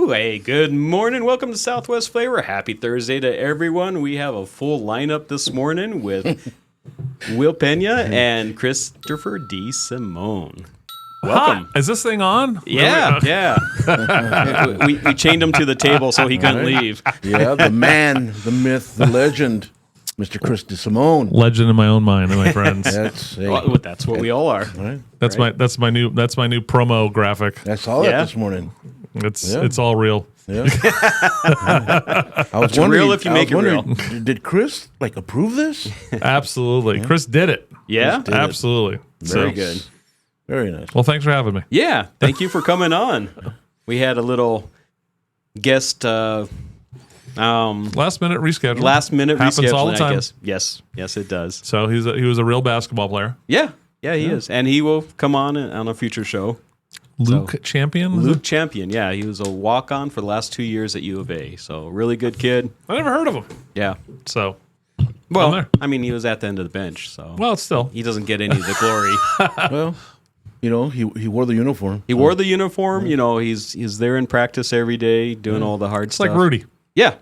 Hey, good morning. Welcome to Southwest Flavor. Happy Thursday to everyone. We have a full lineup this morning with Will Pena and Christopher DeSimone. Welcome. Hi. Is this thing on? Yeah, yeah. we chained him to the table so he couldn't leave. Yeah, the man, the myth, the legend, Mr. Chris DeSimone. Legend in my own mind, my friends. That's what we all are. Right. That's my new promo graphic. I saw that Yeah. this morning. It's all real. Yeah. I was It's real if you make it real. Did Chris approve this? Absolutely. Chris did it. Yeah? Did it. Absolutely. Very good. Very nice. Well, thanks for having me. Yeah, thank you for coming on. We had a little guest Last minute reschedule. Happens rescheduling, all the time. I guess. Yes, it does. So he was a real basketball player. Yeah, he is. And he will come on a future show. Luke Champion? Luke Champion, yeah. He was a walk-on for the last 2 years at U of A. So really good kid. I never heard of him. Yeah. So, Well, there. I mean, he was at the end of the bench, so well, it's still. he doesn't get any of the glory. Well, he wore the uniform. He wore the uniform. He's there in practice every day doing all the hard It's stuff. like Rudy. Yeah.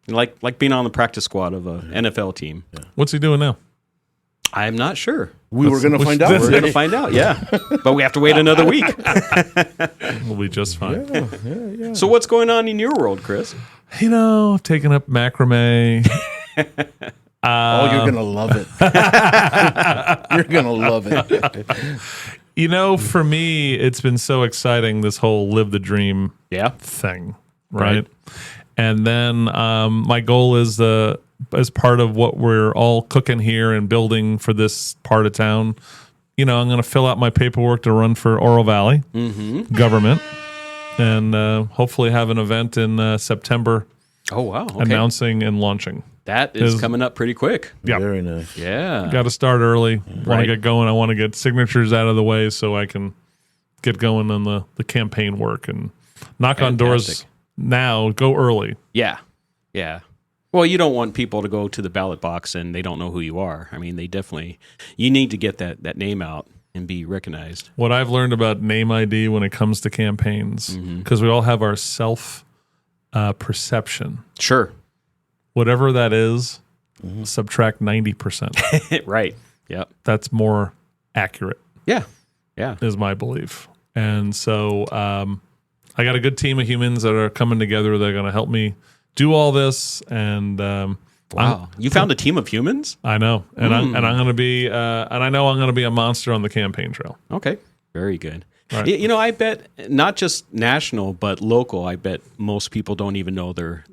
Like being on the practice squad of an NFL team. What's he doing now? I'm not sure. We were going to find out. We're going to find out, yeah. But we have to wait another week. We'll be just fine. Yeah. So what's going on in your world, Chris? Taking up macrame. You're going to love it. You're going to love it. For me, it's been so exciting, this whole live the dream thing, right? And then my goal is as part of what we're all cooking here and building for this part of town, I'm going to fill out my paperwork to run for Oro Valley government and hopefully have an event in September. Oh, wow. Okay. Announcing and launching. That is coming up pretty quick. Yeah. Very nice. Yeah. Got to start early. Want to get going. I want to get signatures out of the way so I can get going on the campaign work and knock on doors now. Go early. Yeah. Well, you don't want people to go to the ballot box and they don't know who you are. I mean, you need to get that name out and be recognized. What I've learned about name ID when it comes to campaigns, because we all have our self perception. Sure. Whatever that is, subtract 90%. Right. Yep. That's more accurate. Yeah. Is my belief. And so I got a good team of humans that are coming together. They're going to help me do all this. And wow, you found a team of humans? I know, and I'm going to be, and I know I'm going to be a monster on the campaign trail. Okay, very good. Right. I bet not just national but local. I bet most people don't even know their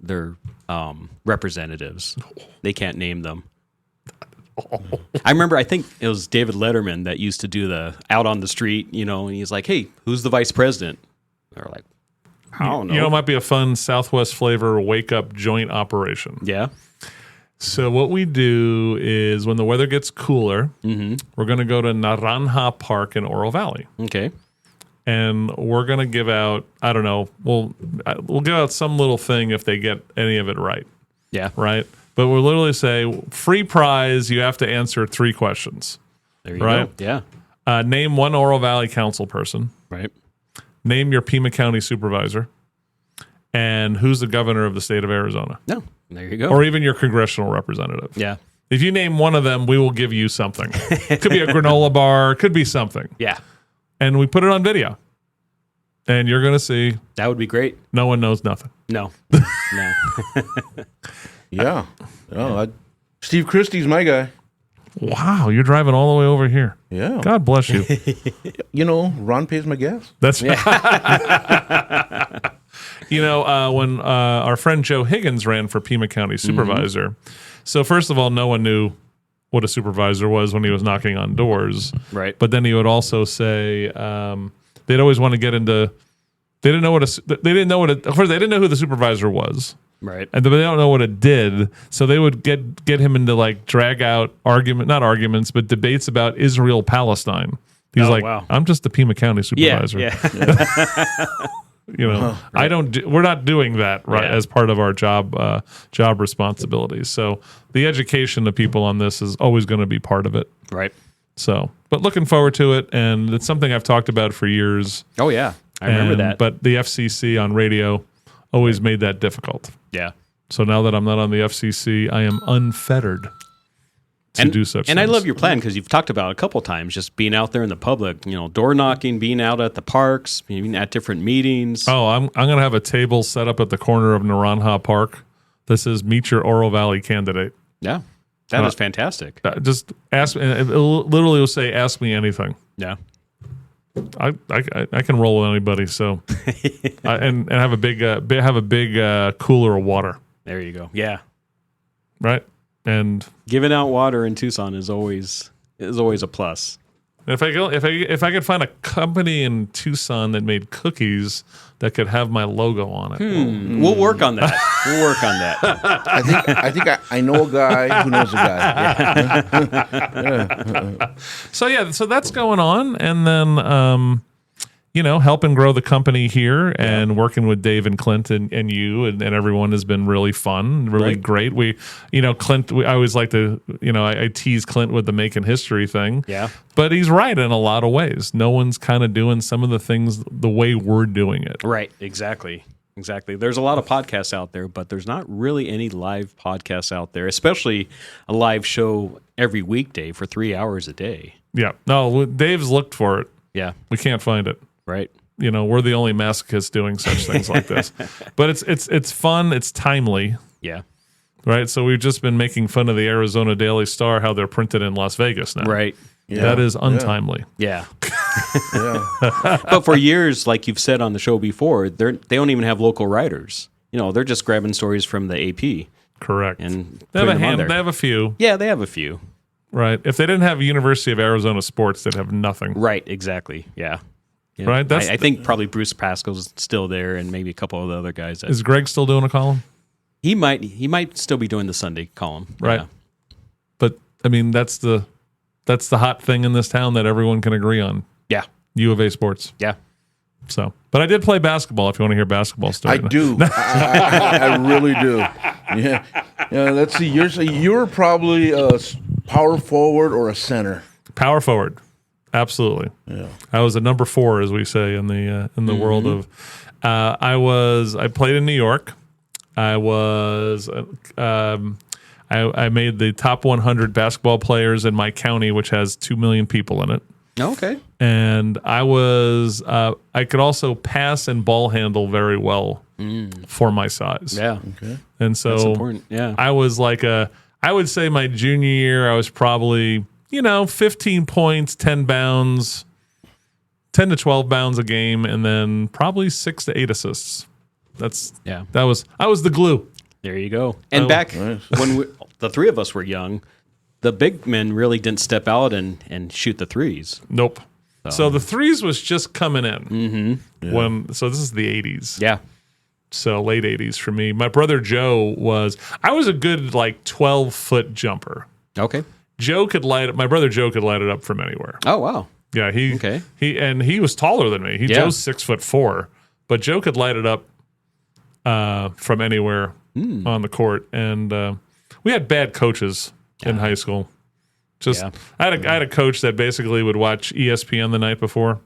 representatives. They can't name them. I remember, I think it was David Letterman that used to do the out on the street, and he's like, "Hey, who's the vice president?" They're like, "I don't know." It might be a fun Southwest flavor wake up joint operation. Yeah. So what we do is when the weather gets cooler, we're going to go to Naranja Park in Oro Valley. Okay. And we're going to give out, I don't know, we'll give out some little thing if they get any of it right. Yeah. Right? But we'll literally say, free prize, you have to answer 3 questions. There you Right? go. Yeah. Name one Oro Valley council person. Right. Name your Pena County supervisor. And who's the governor of the state of Arizona. No. There you go. Or even your congressional representative. Yeah. If you name one of them, we will give you something. Could be a granola bar, could be something. Yeah. And we put it on video. And you're going to see. That would be great. No one knows nothing. No. Yeah. Steve Christie's my guy. Wow, you're driving all the way over here. Yeah. God bless you. Ron pays my gas. That's when our friend Joe Higgins ran for Pima County supervisor. So first of all, no one knew what a supervisor was when he was knocking on doors. Right. But then he would also say they'd always want to get into. They didn't know of course, they didn't know who the supervisor was. Right. And they don't know what it did. So they would get him into drag out not arguments, but debates about Israel Palestine. He's wow. I'm just the Pima County supervisor. Yeah. We're not doing that as part of our job responsibilities. So the education of people on this is always going to be part of it. Right. So, but looking forward to it, and it's something I've talked about for years. Oh yeah. I remember that. But the FCC on radio always made that difficult. Yeah. So now that I'm not on the FCC, I am unfettered to do such and things. I love your plan because you've talked about it a couple of times, just being out there in the public, door knocking, being out at the parks, being at different meetings. Oh, I'm going to have a table set up at the corner of Naranja Park. This is Meet Your Oro Valley Candidate. Yeah, that is fantastic. Just ask me. It literally will say, ask me anything. Yeah. I can roll with anybody. So, and have a big cooler of water. There you go. Yeah. Right. And giving out water in Tucson is always a plus. If I could find a company in Tucson that made cookies that could have my logo on it, we'll work on that. I think I know a guy who knows a guy. So that's going on, and then helping grow the company here and working with Dave and Clint and you and everyone has been really fun, really great. Clint, I always like to, I tease Clint with the making history thing. Yeah. But he's right in a lot of ways. No one's kind of doing some of the things the way we're doing it. Right. Exactly. There's a lot of podcasts out there, but there's not really any live podcasts out there, especially a live show every weekday for 3 hours a day. Yeah. No, Dave's looked for it. Yeah. We can't find it. Right. We're the only masochists doing such things like this. But it's fun. It's timely. Yeah. Right. So we've just been making fun of the Arizona Daily Star, how they're printed in Las Vegas now. Right. Yeah. That is untimely. Yeah. Yeah. But for years, like you've said on the show before, they don't even have local writers. They're just grabbing stories from the AP. Correct. And they have putting them on there. They have a few. Yeah, they have a few. Right. If they didn't have University of Arizona sports, they'd have nothing. Right. Exactly. Yeah. Right. I think probably Bruce Pascal's still there, and maybe a couple of the other guys. Is Greg still doing a column? He might still be doing the Sunday column. Right. Yeah. But I mean, that's the hot thing in this town that everyone can agree on. Yeah. U of A sports. Yeah. So, but I did play basketball. If you want to hear basketball story, I do. I really do. Yeah. Let's see. You're probably a power forward or a center. Power forward. Absolutely. Yeah. I was a number 4, as we say in the world of. I played in New York. I was. I made the top 100 basketball players in my county, which has 2 million people in it. Okay. And I was. I could also pass and ball handle very well for my size. Yeah. Okay. And so that's important. Yeah. I was like I would say my junior year, I was probably 15 points, 10 bounds, 10 to 12 bounds a game, and then probably 6 to 8 assists. I was the glue. There you go. And back when the three of us were young, the big men really didn't step out and shoot the threes. Nope. So the threes was just coming in. Mm-hmm. So this is the 80s. Yeah. So late 80s for me. My brother Joe I was a good 12-foot jumper. Okay. My brother Joe could light it up from anywhere. Oh, wow. Yeah, he was taller than me. Joe's 6'4", but Joe could light it up from anywhere on the court. And we had bad coaches in high school. I had a coach that basically would watch ESPN the night before,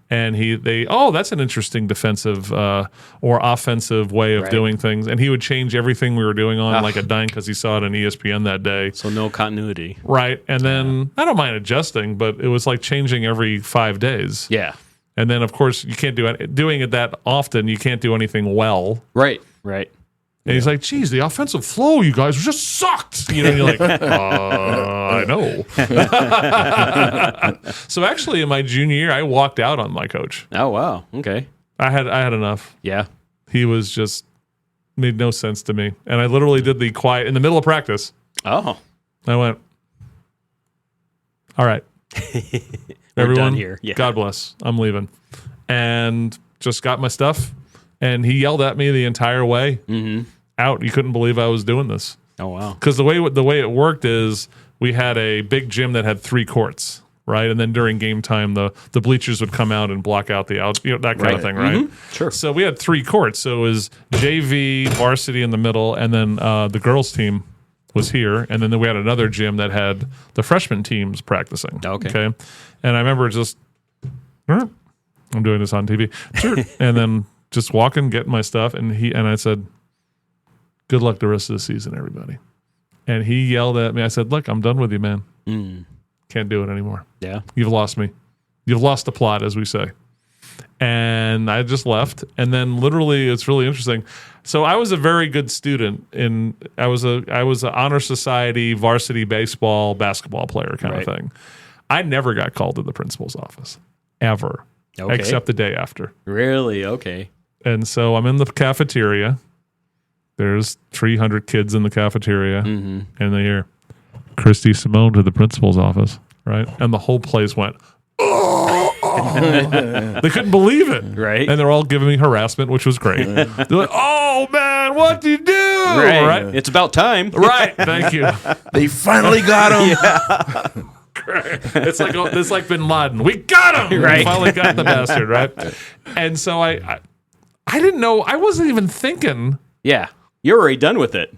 and that's an interesting defensive or offensive way of doing things, and he would change everything we were doing on like a dime because he saw it on ESPN that day. So no continuity, right? And then I don't mind adjusting, but it was like changing every 5 days. Yeah, and then of course you can't doing it that often. You can't do anything well. Right. And he's like, geez, the offensive flow, you guys, just sucked. And you're like, I know. So actually, in my junior year, I walked out on my coach. Oh, wow. Okay. I had enough. Yeah. He was just made no sense to me. And I literally did the quiet in the middle of practice. Oh. I went, all right. We're Everyone, done here. Yeah. God bless. I'm leaving. And just got my stuff. And he yelled at me the entire way out. He couldn't believe I was doing this. Oh, wow. Because the way it worked is we had a big gym that had 3 courts, right? And then during game time, the bleachers would come out and block out that kind of thing, right? Mm-hmm. Sure. So we had 3 courts. So it was JV, varsity in the middle, and then the girls' team was here. And then we had another gym that had the freshman teams practicing. Okay. And I remember just... I'm doing this on TV. Sure. And then just walking, getting my stuff. And I said, good luck the rest of the season, everybody. And he yelled at me. I said, look, I'm done with you, man. Can't do it anymore. Yeah. You've lost me. You've lost the plot, as we say. And I just left. And then literally, it's really interesting. So I was a very good student. I was an honor society, varsity baseball, basketball player kind of thing. I never got called to the principal's office, ever, except the day after. Really? Okay. And so I'm in the cafeteria. There's 300 kids in the cafeteria, and they hear, Chris DeSimone to the principal's office, right? And the whole place went, oh. They couldn't believe it. Right. And they're all giving me harassment, which was great. They're like, oh, man, what did you do? Right. It's about time. Right. Thank you. They finally got him. It's like Bin Laden. We got him. Right. We finally got the bastard, right? And so I didn't know. I wasn't even thinking. Yeah. You're already done with it.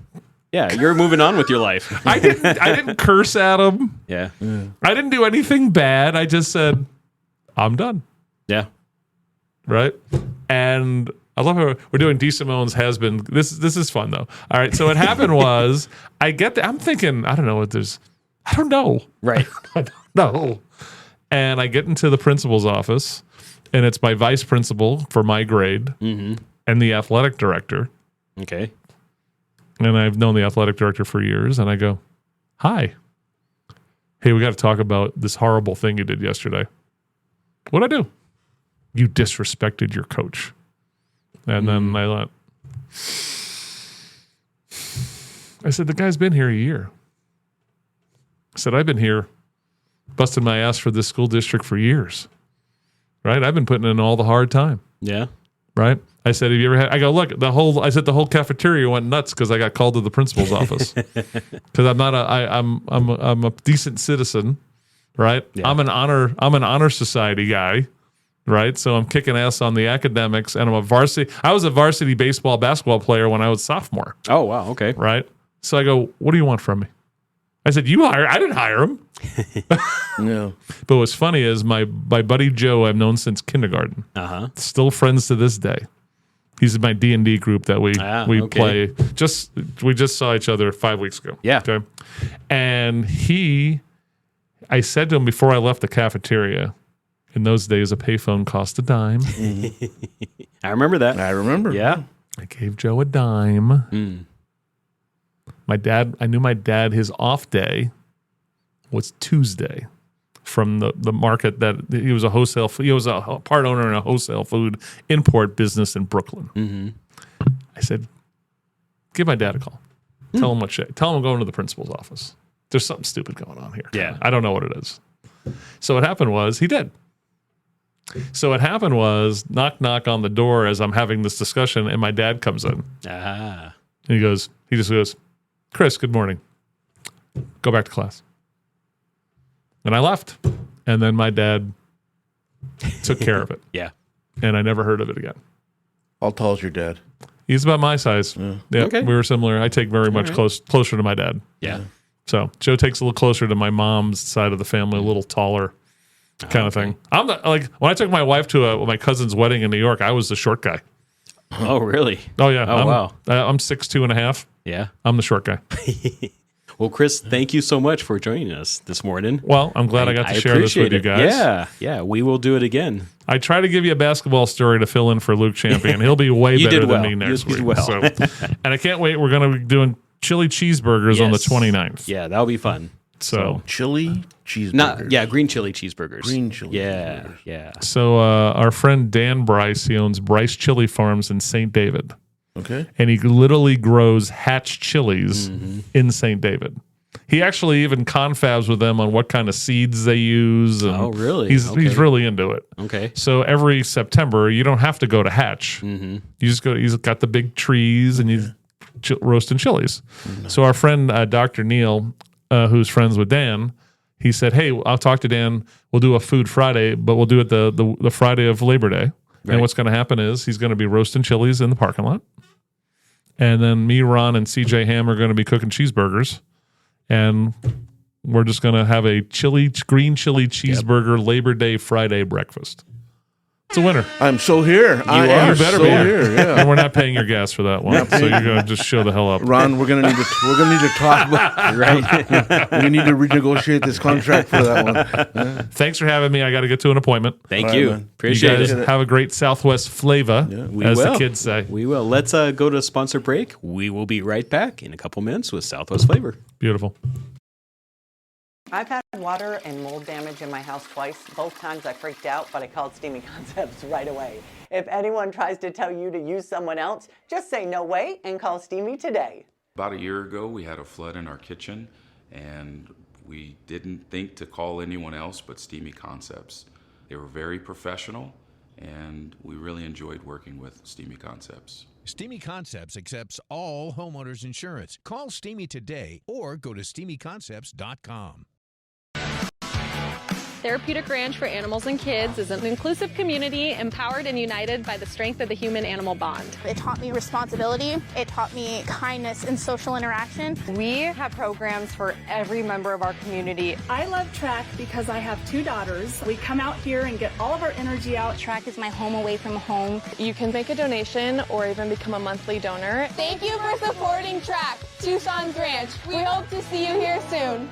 Yeah, you're moving on with your life. I didn't curse at him. Yeah. I didn't do anything bad. I just said, I'm done. Yeah. Right? And I love how we're doing DeSimone's has been. This is fun though. All right. So what happened was I'm thinking, I don't know. Right. I don't know. And I get into the principal's office, and it's my vice principal for my grade and the athletic director. Okay. And I've known the athletic director for years. And I go, hi. Hey, we got to talk about this horrible thing you did yesterday. What'd I do? You disrespected your coach. And then I thought, I said, the guy's been here a year. I said, I've been here busting my ass for this school district for years. Right? I've been putting in all the hard time. Yeah. Right? I said, have you ever had, I go, look, the whole cafeteria went nuts because I got called to the principal's office. Because I'm a decent citizen, right? Yeah. I'm an honor society guy, right? So I'm kicking ass on the academics, and I was a varsity baseball, basketball player when I was sophomore. Oh, wow. Okay. Right? So I go, what do you want from me? I said, I didn't hire him. No. But what's funny is my buddy Joe I've known since kindergarten. Still friends to this day. He's in my D&D group that we play. We just saw each other 5 weeks ago. Yeah. Okay. And I said to him before I left the cafeteria, in those days a payphone cost a dime. I remember that. I remember. Yeah. I gave Joe a dime. I knew my dad, his off day was Tuesday from the market that he was a part owner in a wholesale food import business in Brooklyn. I said, give my dad a call. Tell him I'm going to the principal's office. There's something stupid going on here. Yeah. I don't know what it is. So what happened was he did. So what happened was knock on the door as I'm having this discussion, and my dad comes in. And he just goes, Chris, good morning. Go back to class. And I left. And then my dad took care of it. Yeah. And I never heard of it again. How tall is your dad? He's about my size. Yeah. Okay. We were similar. I take very much closer to my dad. Yeah. So Joe takes a little closer to my mom's side of the family, a little taller kind of thing. I'm not, when I took my wife to my cousin's wedding in New York, I was the short guy. Oh, really? Oh, yeah. Wow. I'm 6'2.5". Yeah. I'm the short guy. Well, Chris, thank you so much for joining us this morning. Well, I'm glad I got to share this with you guys. Yeah, we will do it again. I try to give you a basketball story to fill in for Luke Champion. He'll be way better than me next week. Well. So, and I can't wait. We're going to be doing chili cheeseburgers on the 29th. Yeah, that'll be fun. So chili cheeseburgers. Green chili cheeseburgers. Green chili. Yeah. So our friend Dan Bryce, he owns Bryce Chili Farms in St. David. Okay. And he literally grows hatch chilies in St. David. He actually even confabs with them on what kind of seeds they use. And oh, really? He's really into it. Okay. So every September, you don't have to go to Hatch. You just go. He's got the big trees, and he's roasting chilies. So our friend Dr. Neil, who's friends with Dan, he said, "Hey, I'll talk to Dan. We'll do a Food Friday, but we'll do it the Friday of Labor Day. Right. And what's going to happen is he's going to be roasting chilies in the parking lot, and then me, Ron, and CJ Ham are going to be cooking cheeseburgers." And we're just going to have a green chili cheeseburger Labor Day Friday breakfast. It's a winner. I'm so here. I am You better so be here. here. Yeah. And we're not paying your gas for that one, so you're going to just show the hell up. Ron, we're gonna need to talk about Right. we need to renegotiate this contract for that one. Thanks for having me. I got to get to an appointment. Thank All right, you. man. You Appreciate guys it. have a great Southwest flavor, We as will. the kids say. We will. Let's go to a sponsor break. We will be right back in a couple minutes with Southwest Flavor. Beautiful. I've had water and mold damage in my house twice. Both times I freaked out, but I called Steamy Concepts right away. If anyone tries to tell you to use someone else, just say no way and call Steamy today. About a year ago, we had a flood in our kitchen, and we didn't think to call anyone else but Steamy Concepts. They were very professional, and we really enjoyed working with Steamy Concepts. Steamy Concepts accepts all homeowners insurance. Call Steamy today or go to steamyconcepts.com. Therapeutic Ranch for Animals and Kids is an inclusive community empowered and united by the strength of the human-animal bond. It taught me responsibility. It taught me kindness and social interaction. We have programs for every member of our community. I love track because I have 2 daughters. We come out here and get all of our energy out. Track is my home away from home. You can make a donation or even become a monthly donor. Thank you for supporting Track, Tucson's Ranch. We hope to see you here soon.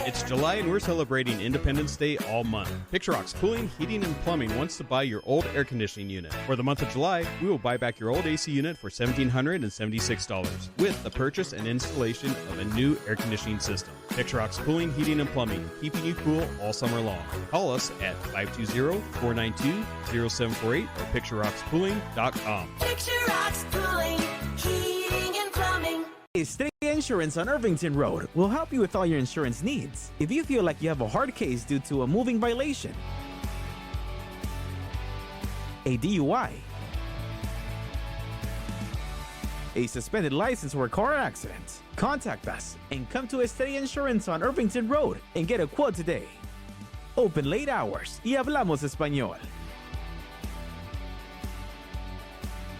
It's July and we're celebrating Independence Day all month. Picture Rocks Cooling, Heating, and Plumbing wants to buy your old air conditioning unit. For the month of July, we will buy back your old AC unit for $1,776 with the purchase and installation of a new air conditioning system. Picture Rocks Cooling, Heating, and Plumbing, keeping you cool all summer long. Call us at 520-492-0748 or picturerockspooling.com. Picture Rocks Cooling, Heating, and Plumbing. Estrella Insurance on Irvington Road will help you with all your insurance needs. If you feel like you have a hard case due to a moving violation, a DUI, a suspended license or a car accident, contact us and come to Estrella Insurance on Irvington Road and get a quote today. Open late hours y hablamos español.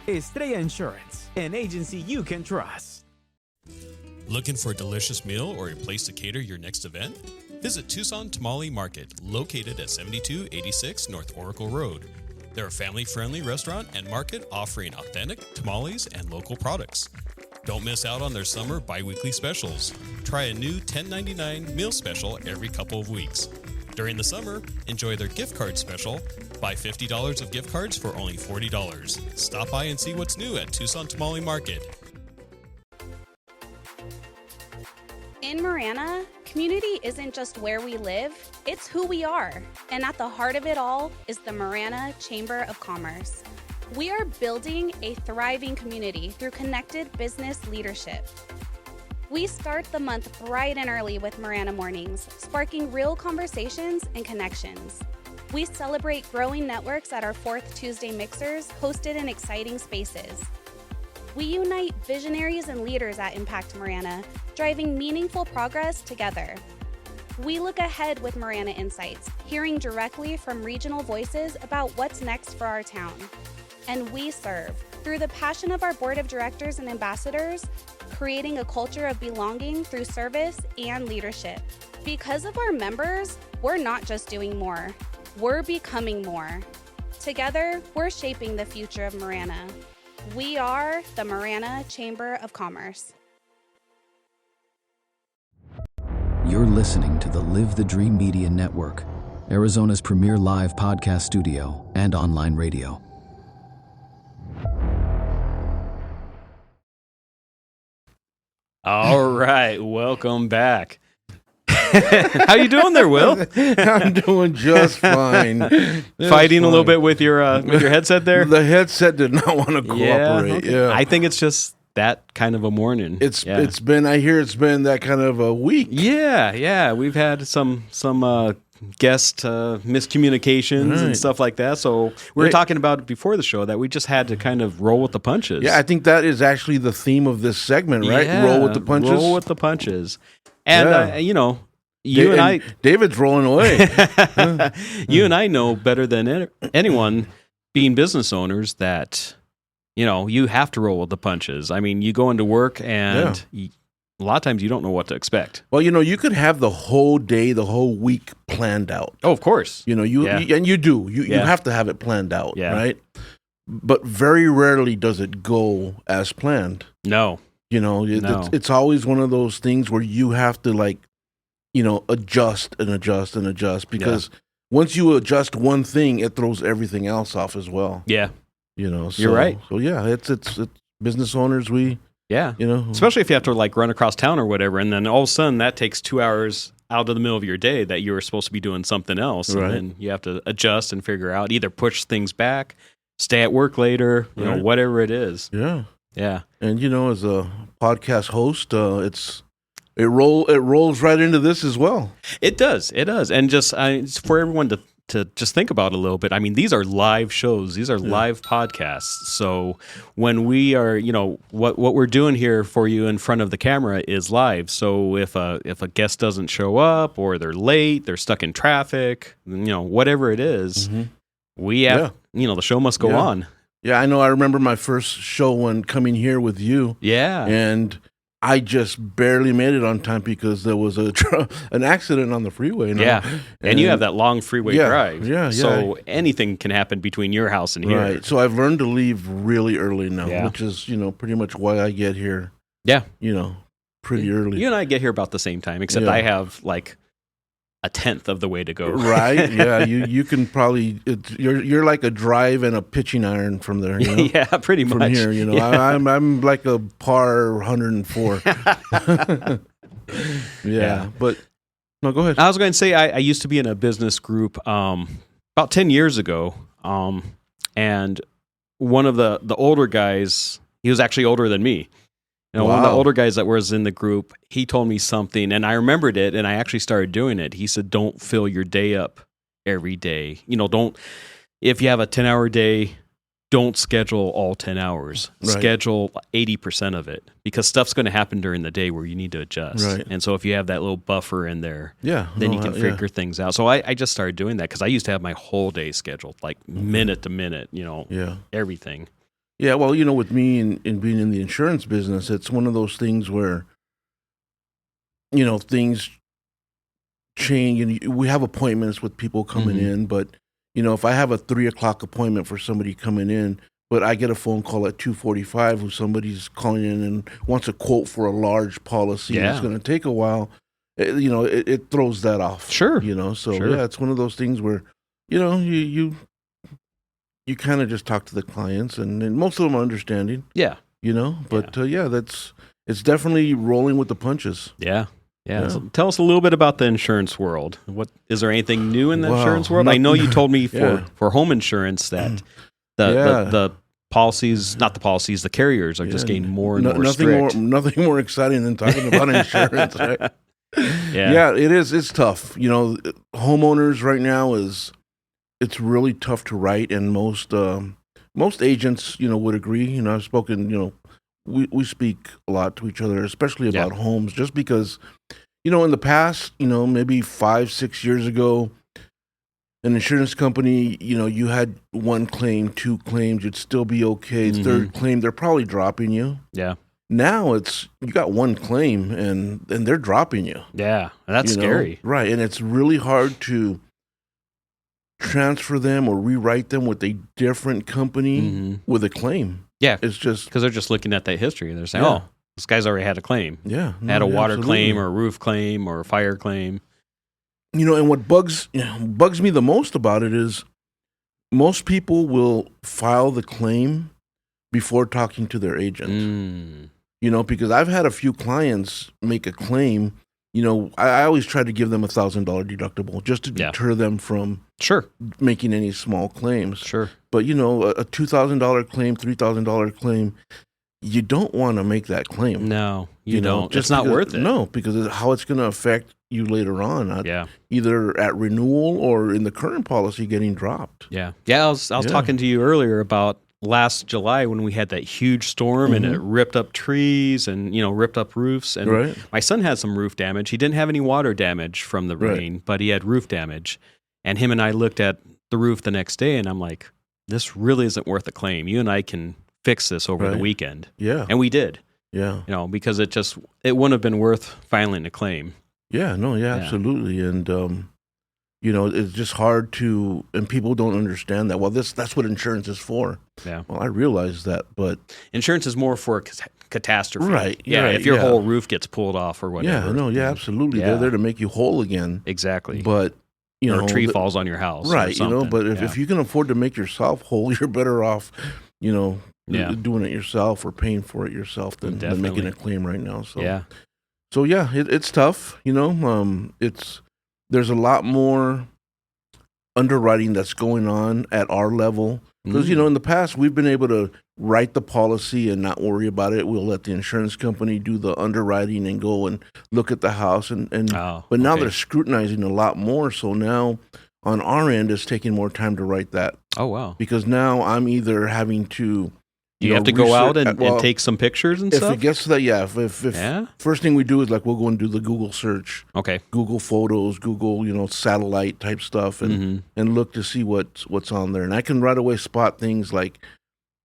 Estrella Insurance, an agency you can trust. Looking for a delicious meal or a place to cater your next event? Visit Tucson Tamale Market, located at 7286 North Oracle Road. They're a family-friendly restaurant and market offering authentic tamales and local products. Don't miss out on their summer bi-weekly specials. Try a new $10.99 meal special every couple of weeks. During the summer, enjoy their gift card special. Buy $50 of gift cards for only $40. Stop by and see what's new at Tucson Tamale Market. In Marana, community isn't just where we live, it's who we are. And at the heart of it all is the Marana Chamber of Commerce. We are building a thriving community through connected business leadership. We start the month bright and early with Marana Mornings, sparking real conversations and connections. We celebrate growing networks at our 4th Tuesday mixers, hosted in exciting spaces. We unite visionaries and leaders at Impact Marana, driving meaningful progress together. We look ahead with Marana Insights, hearing directly from regional voices about what's next for our town. And we serve, through the passion of our board of directors and ambassadors, creating a culture of belonging through service and leadership. Because of our members, we're not just doing more, we're becoming more. Together, we're shaping the future of Marana. We are the Marana Chamber of Commerce. You're listening to the Live the Dream Media Network, Arizona's premier live podcast studio and online radio. All right, welcome back. How you doing there, Will? I'm doing just fine. Fighting a little bit with your headset there? The headset did not want to cooperate. Yeah, I think it's just that kind of a morning. It's been. I hear it's been that kind of a week. Yeah. We've had some guest miscommunications and stuff like that. So we were talking about before the show that we just had to kind of roll with the punches. Yeah, I think that is actually the theme of this segment, right? Yeah, roll with the punches. Roll with the punches. And you and I, David's rolling away. You and I know better than anyone, being business owners, that you have to roll with the punches. I mean, you go into work and a lot of times you don't know what to expect. Well, you could have the whole day, the whole week planned out. Oh, of course. You do. You have to have it planned out, right? But very rarely does it go as planned. No. It's always one of those things where you have to adjust and adjust and adjust, because once you adjust one thing, it throws everything else off as well. Yeah. You're right. So yeah, it's business owners. Especially if you have to run across town or whatever, and then all of a sudden that takes 2 hours out of the middle of your day that you were supposed to be doing something else, and then you have to adjust and figure out, either push things back, stay at work later, whatever it is. Yeah. Yeah. And as a podcast host, it rolls right into this as well. It does. And just for everyone to just think about a little bit. I mean, these are live shows. These are live podcasts. So when we are, what we're doing here for you in front of the camera is live. So if a guest doesn't show up, or they're late, they're stuck in traffic, whatever it is, we have, the show must go on. Yeah, I know. I remember my first show when coming here with you. Yeah. And I just barely made it on time because there was an accident on the freeway. Yeah, and you have that long freeway drive. Yeah. So anything can happen between your house and here. Right. So I've learned to leave really early now, which is pretty much why I get here. Yeah. Pretty early. You and I get here about the same time, except I have a tenth of the way to go. Right? Yeah. You can probably you're like a drive and a pitching iron from there. Yeah, pretty much. From here, I'm like a par 104. But no, go ahead. I was going to say I used to be in a business group about 10 years ago, and one of the older guys, he was actually older than me. One of the older guys that was in the group, he told me something, and I remembered it, and I actually started doing it. He said, don't fill your day up every day. If you have a 10-hour day, don't schedule all 10 hours. Right. Schedule 80% of it, because stuff's going to happen during the day where you need to adjust. Right. And so if you have that little buffer in there, then you can figure things out. So I just started doing that, because I used to have my whole day scheduled, minute to minute, everything. Yeah, well, with me and being in the insurance business, it's one of those things where, things change. And we have appointments with people coming in, but, if I have a 3:00 appointment for somebody coming in, but I get a phone call at 2:45 who somebody's calling in and wants a quote for a large policy, and it's going to take a while, it throws that off. Sure. It's one of those things where, you kind of just talk to the clients, and most of them are understanding. Yeah. But it's definitely rolling with the punches. Yeah. So tell us a little bit about the insurance world. Is there anything new in the insurance world? I know you told me for home insurance that the policies, not the policies, the carriers are just getting more and more strict. Nothing more exciting than talking about insurance, right? Yeah, it is. It's tough. Homeowners right now it's really tough to write, and most agents, would agree. I've spoken, we speak a lot to each other, especially about homes, just because, in the past, maybe 5-6 years ago, an insurance company, you had one claim, 2 claims, you'd still be okay. Third claim, they're probably dropping you. Yeah. Now you got one claim and they're dropping you. Yeah, that's scary. Right, and it's really hard to transfer them or rewrite them with a different company with a claim. Yeah, it's just because they're just looking at that history. They're saying, "Oh, this guy's already had a claim. Yeah, had a water claim or a roof claim or a fire claim." And what bugs me the most about it is most people will file the claim before talking to their agent. Because I've had a few clients make a claim. I always try to give them $1,000 deductible just to deter them from making any small claims. Sure. But, a $2,000 claim, $3,000 claim, you don't want to make that claim. No, you don't. It's not worth it. No, because how it's going to affect you later on. Either at renewal or in the current policy getting dropped. Yeah. Yeah, I was talking to you earlier about last July when we had that huge storm and it ripped up trees and, ripped up roofs. And my son had some roof damage. He didn't have any water damage from the rain, but he had roof damage. And him and I looked at the roof the next day and I'm like, this really isn't worth a claim. You and I can fix this over the weekend. Yeah. And we did. Yeah. You know, because it wouldn't have been worth filing a claim. Yeah, no, yeah, absolutely. And, you know, it's just hard to, and people don't understand that. Well, that's what insurance is for. Yeah. Well, I realize that, but insurance is more for catastrophe. Right. Yeah. Right, If your whole roof gets pulled off or whatever. Yeah, no, yeah, absolutely. Yeah. They're there to make you whole again. Exactly. But, you know, or a tree falls on your house. Right. Or You something. know, but if you can afford to make yourself whole, you're better off, you know, doing it yourself or paying for it yourself than making a claim right now. So, So yeah, it's tough, you know, there's a lot more underwriting that's going on at our level. Because, you know, in the past, we've been able to write the policy and not worry about it. We'll let the insurance company do the underwriting and go and look at the house. But now they're scrutinizing a lot more. So now on our end, it's taking more time to write that. Oh, wow. Because now I'm either having to... You have to go out and take some pictures and stuff? If it gets to that, if first thing we do is like we'll go and do the Google search. Okay. Google Photos, Google, you know, satellite type stuff and look to see what's on there. And I can right away spot things like,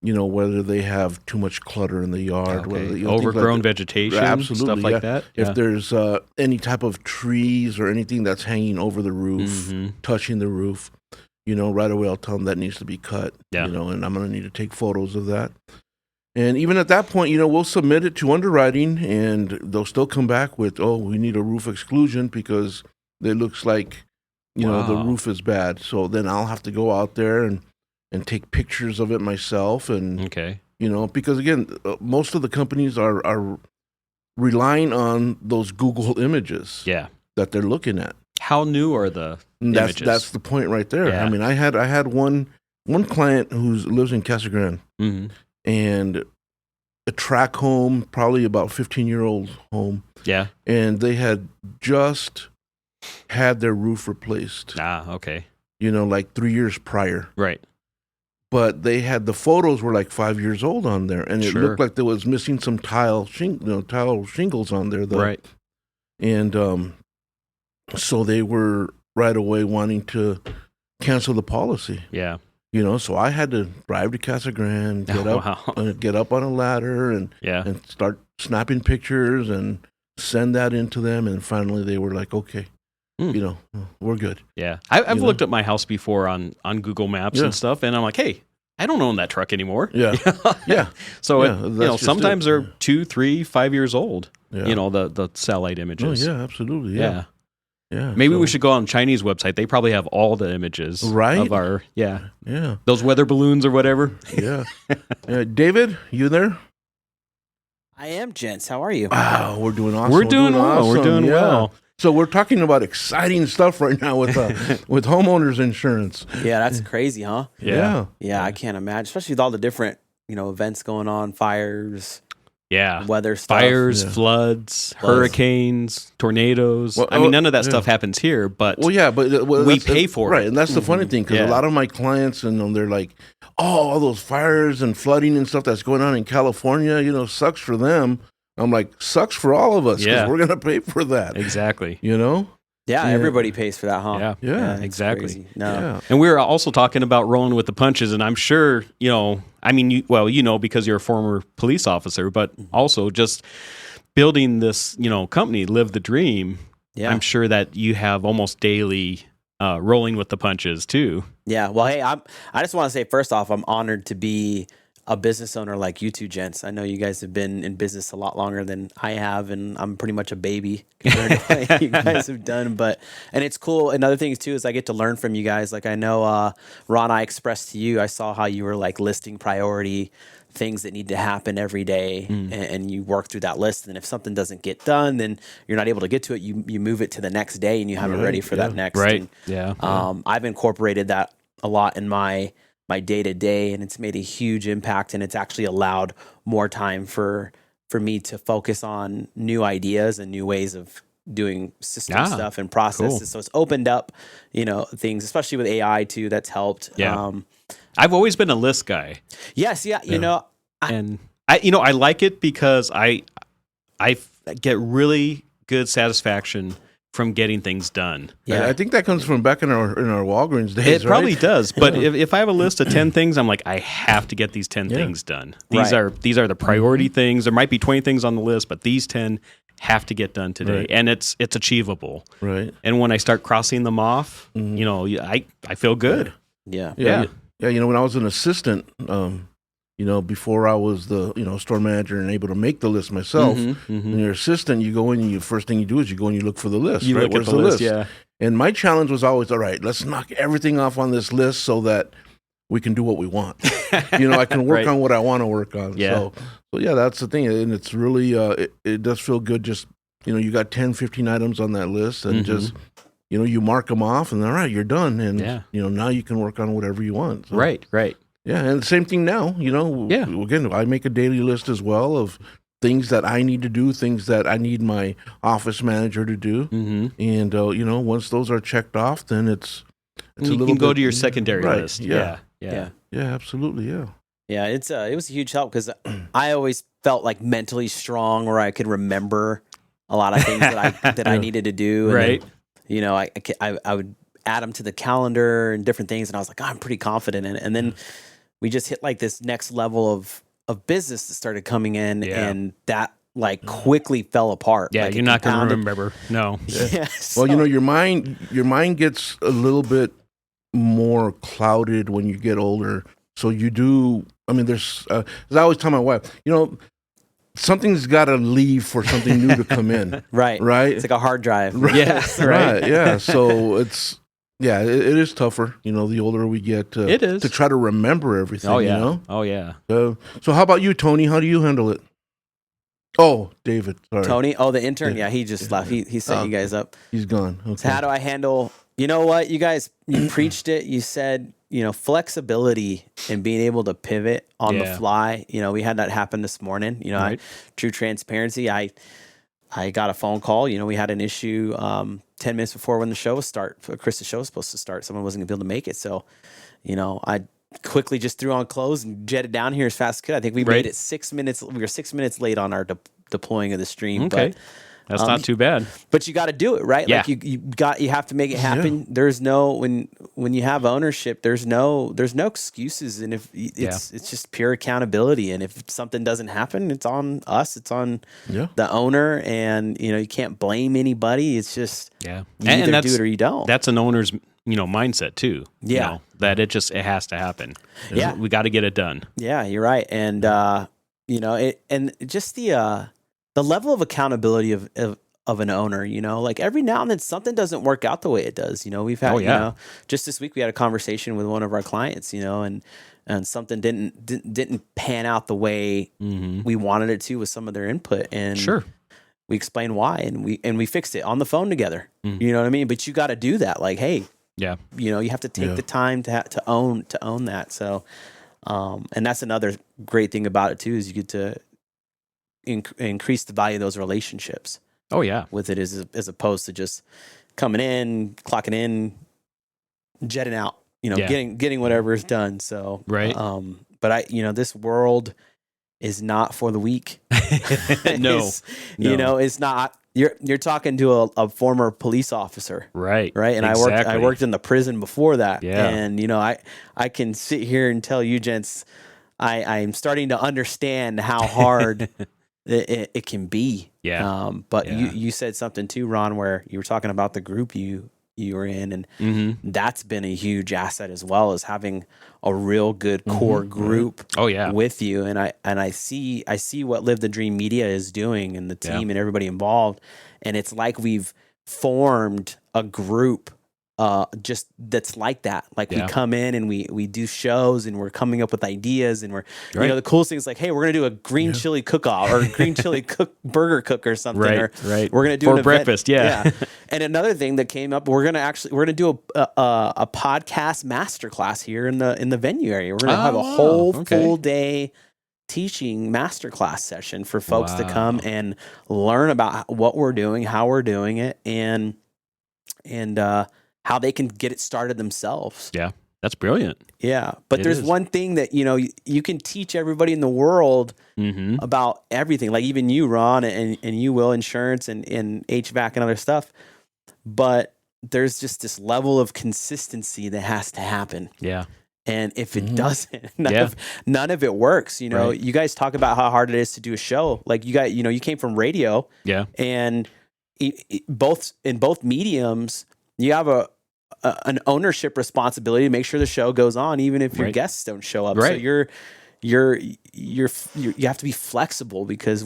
you know, whether they have too much clutter in the yard. Whether, you know, overgrown vegetation, absolutely, stuff like that. If there's any type of trees or anything that's hanging over the roof, touching the roof, you know, right away I'll tell them that needs to be cut, you know, and I'm going to need to take photos of that. And even at that point, you know, we'll submit it to underwriting and they'll still come back with, oh, we need a roof exclusion because it looks like, you know, the roof is bad. So then I'll have to go out there and take pictures of it myself. And, you know, because again, most of the companies are relying on those Google images that they're looking at. How new are the images? That's the point right there. Yeah. I mean, I had one client who lives in Casa Grande, and a tract home, probably about 15-year-old home. Yeah, and they had just had their roof replaced. Okay. You know, like 3 years prior. Right. But they had the photos were like 5 years old on there, and it looked like there was missing some tile shingles on there, though. Right. And so they were right away wanting to cancel the policy. Yeah. You know, so I had to drive to Casa Grande, get up on a ladder and start snapping pictures and send that into them. And finally they were like, okay, you know, we're good. Yeah. I've looked at my house before on Google Maps and stuff, and I'm like, hey, I don't own that truck anymore. Yeah. Yeah. So, you know, sometimes they're 2, 3, 5 years old, you know, the satellite images. Oh, yeah, absolutely. Yeah. Yeah, maybe we should go on Chinese website. They probably have all the images of our those weather balloons or whatever. Yeah. David, you there? I am, gents. How are you? Wow, we're doing awesome. We're doing well. Awesome. We're doing well. So we're talking about exciting stuff right now with with homeowners insurance. Yeah, that's crazy, huh? Yeah. Yeah, I can't imagine, especially with all the different, you know, events going on, fires. Yeah. Weather stuff. Fires, floods, hurricanes, tornadoes. Well, I mean, none of that stuff happens here, but we pay for it. Right, and that's the funny thing, because a lot of my clients, and they're like, oh, all those fires and flooding and stuff that's going on in California, you know, sucks for them. I'm like, sucks for all of us, because we're going to pay for that. Exactly. You know? Yeah, everybody pays for that, huh? Yeah, exactly. Crazy. No. Yeah. And we were also talking about rolling with the punches, and I'm sure, you know, I mean, you know, because you're a former police officer, but also just building this, you know, company, Live the Dream. Yeah. I'm sure that you have almost daily rolling with the punches too. Yeah. Well, hey, I just want to say, first off, I'm honored to be a business owner like you two gents. I know you guys have been in business a lot longer than I have, and I'm pretty much a baby compared to what you guys have done. And it's cool. And other things too is I get to learn from you guys. Like I know, Ron, I expressed to you, I saw how you were like listing priority things that need to happen every day, and you work through that list. And if something doesn't get done, then you're not able to get to it. You move it to the next day, and you have it ready for that next. Right. And, I've incorporated that a lot in my day-to-day, and it's made a huge impact, and it's actually allowed more time for me to focus on new ideas and new ways of doing system stuff and processes. Cool. So it's opened up, you know, things, especially with AI too, that's helped. Yeah. I've always been a list guy. Yes. Yeah. You know, I like it because I get really good satisfaction from getting things done. Yeah, I think that comes from back in our Walgreens days. It right? probably does. But if I have a list of 10 things, I'm like, I have to get these 10 things done. These are the priority things. There might be 20 things on the list, but these 10 have to get done today, and it's achievable. Right. And when I start crossing them off, you know, I feel good. Yeah. You know, when I was an assistant, you know, before I was the store manager and able to make the list myself, when you're assistant, you go in and first thing you do is you go and you look for the list. You right? look Where's at the list, yeah. And my challenge was always, all right, let's knock everything off on this list so that we can do what we want. You know, I can work on what I want to work on. Yeah. So yeah, that's the thing. And it's really, it does feel good. Just, you know, you got 10, 15 items on that list and just, you know, you mark them off and all right, you're done. And, you know, now you can work on whatever you want. So, Right. yeah. And the same thing now, you know, again, I make a daily list as well of things that I need to do, things that I need my office manager to do. And, you know, once those are checked off, then it's you a little can go bit, to your secondary right, list. Yeah, absolutely. Yeah, it was a huge help because I always felt like mentally strong, where I could remember a lot of things that I needed to do. And Right. then, you know, I would add them to the calendar and different things, and I was like, I'm pretty confident in it. And then we just hit like this next level of business that started coming in, and that like quickly fell apart. Yeah, like, you're not going to remember. No. Yeah. Well, you know, your mind gets a little bit more clouded when you get older. So you do. I mean, there's. As I always tell my wife, you know, something's got to leave for something new to come in. Right. Right. It's like a hard drive. Right. Yes. Right. Yeah. So it's. Yeah, it is tougher. You know, the older we get, it is to try to remember everything. Oh yeah. You know? Oh yeah. So how about you, Tony? How do you handle it? Oh, David. Sorry. Tony. Oh, the intern. Yeah, he just left. He set you guys up. He's gone. Okay. So how do I handle? You know what, you guys, you preached it. You said, you know, flexibility and being able to pivot on the fly. You know, we had that happen this morning. You know, true transparency. I got a phone call. You know, we had an issue 10 minutes before when the show was Chris's show was supposed to start. Someone wasn't going to be able to make it. So, you know, I quickly just threw on clothes and jetted down here as fast as I could. I think we made it 6 minutes. We were 6 minutes late on our deploying of the stream. Okay. But, that's not too bad. But you got to do it, right? Yeah. Like you have to make it happen. Yeah. There's no when you have ownership, there's no excuses, and if it's just pure accountability. And if something doesn't happen, it's on us. It's on the owner, and you know you can't blame anybody. It's just you either do it or you don't. That's an owner's mindset too. Yeah, you know, that it has to happen. Yeah, we got to get it done. Yeah, you're right, and you know it, and just the level of accountability of an owner, you know, like every now and then something doesn't work out the way it does. You know, we've had, you know, just this week we had a conversation with one of our clients, you know, and something didn't pan out the way we wanted it to with some of their input. And we explained why, and we fixed it on the phone together. You know what I mean? But you got to do that. Like, hey, you know, you have to take the time to own that. So, and that's another great thing about it too, is you get to increase the value of those relationships. Oh yeah, with it as opposed to just coming in, clocking in, jetting out. You know, getting whatever is done. So but this world is not for the weak. No, you know, it's not. You're talking to a former police officer, right? And exactly. I worked in the prison before that, yeah. And you know, I can sit here and tell you, gents, I'm starting to understand how hard it can be. Yeah. But you said something too, Ron, where you were talking about the group you were in, and that's been a huge asset as well, as having a real good core group with you. And I see what Live the Dream Media is doing, and the team and everybody involved. And it's like we've formed a group just that's like that. Like we come in and we do shows, and we're coming up with ideas, and we're you know, the coolest thing is like, hey, we're gonna do a green chili cook-off or green chili burger cook or something. Or we're gonna do for an breakfast. Yeah. And another thing that came up, we're gonna do a podcast masterclass here in the venue area. We're gonna have a whole full day teaching masterclass session for folks to come and learn about what we're doing, how we're doing it, and how they can get it started themselves. Yeah, that's brilliant. Yeah, but there's one thing that, you know, you can teach everybody in the world about everything. Like even you, Ron, and you, Will, insurance and HVAC and other stuff. but there's just this level of consistency that has to happen. Yeah. And if it doesn't, none of it works. You know, you guys talk about how hard it is to do a show. Like you guys, you came from radio. Yeah. And in both mediums, you have an ownership responsibility to make sure the show goes on, even if your guests don't show up. Right. So you have to be flexible, because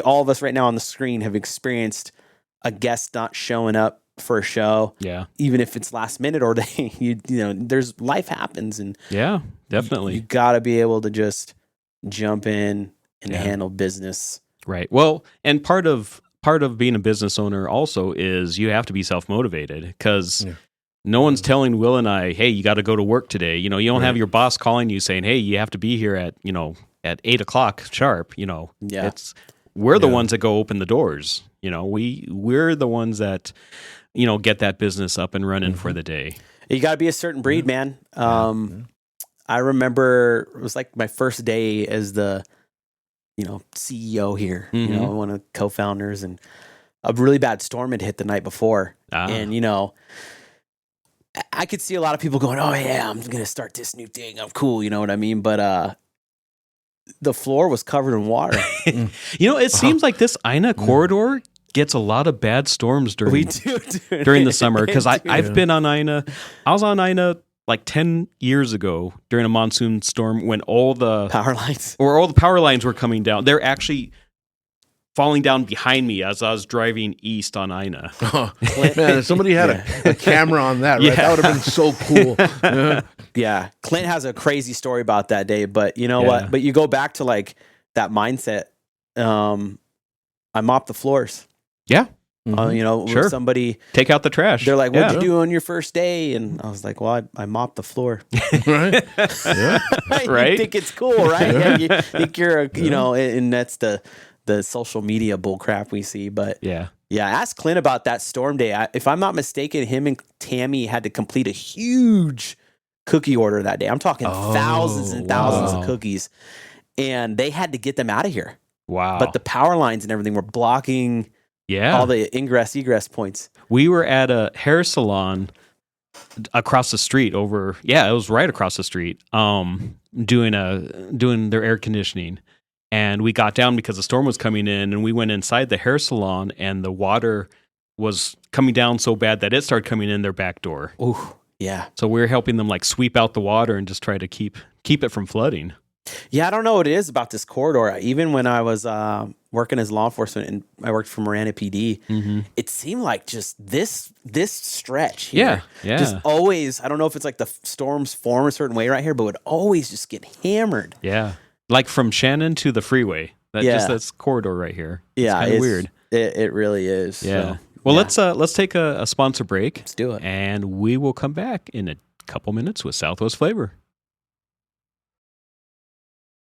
all of us right now on the screen have experienced a guest not showing up for a show. Yeah. Even if it's last minute, or there's life happens, and yeah, definitely. You got to be able to just jump in and handle business. Right. Well, and part of being a business owner also is you have to be self-motivated, because no one's telling Will and I, hey, you got to go to work today. You don't have your boss calling you saying, hey, you have to be here at 8:00 sharp. We're the ones that go open the doors. We're the ones that, get that business up and running for the day. You got to be a certain breed, man. I remember it was like my first day as the, CEO here, one of the co-founders, and a really bad storm had hit the night before. And, I could see a lot of people going, oh yeah, I'm going to start this new thing. I'm cool. You know what I mean? But, the floor was covered in water. It seems like this Ina corridor gets a lot of bad storms during the summer, because I've been on Ina. I was on Ina like 10 years ago during a monsoon storm when all the power lines were coming down. They're actually falling down behind me as I was driving east on Ina. Oh, man, if somebody had a camera on that, right? That would have been so cool. Yeah. Clint has a crazy story about that day, but you know what? But you go back to like that mindset. I mopped the floors. Yeah. Sure. Somebody take out the trash. They're like, what'd you do on your first day? And I was like, well, I mopped the floor. Right. You think it's cool, right? Yeah, you think you're, and that's the social media bull crap we see. But ask Clint about that storm day. If I'm not mistaken, him and Tammy had to complete a huge cookie order that day. I'm talking thousands and thousands of cookies, and they had to get them out of here. Wow. But the power lines and everything were blocking all the egress points. We were at a hair salon across the street it was right across the street, doing their air conditioning. And we got down because the storm was coming in, and we went inside the hair salon, and the water was coming down so bad that it started coming in their back door. Ooh, yeah. So we were helping them like sweep out the water and just try to keep it from flooding. Yeah, I don't know what it is about this corridor. Even when I was working as law enforcement and I worked for Marana PD, it seemed like just this stretch here. Yeah. Just always, I don't know if it's like the storms form a certain way right here, but would always just get hammered. Yeah. Like from Shannon to the freeway. This corridor right here. It's kind of weird. It really is. Yeah. So, well, let's take a sponsor break. Let's do it. And we will come back in a couple minutes with Southwest Flavor.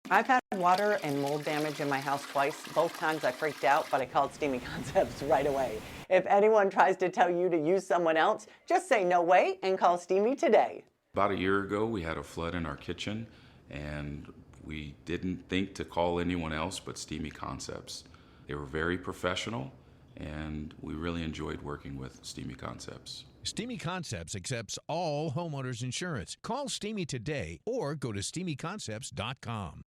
I've had water and mold damage in my house twice. Both times I freaked out, but I called Steamy Concepts right away. If anyone tries to tell you to use someone else, just say no way and call Steamy today. About a year ago, we had a flood in our kitchen, and we didn't think to call anyone else but Steamy Concepts. They were very professional, and we really enjoyed working with Steamy Concepts. Steamy Concepts accepts all homeowners insurance. Call Steamy today or go to steamyconcepts.com.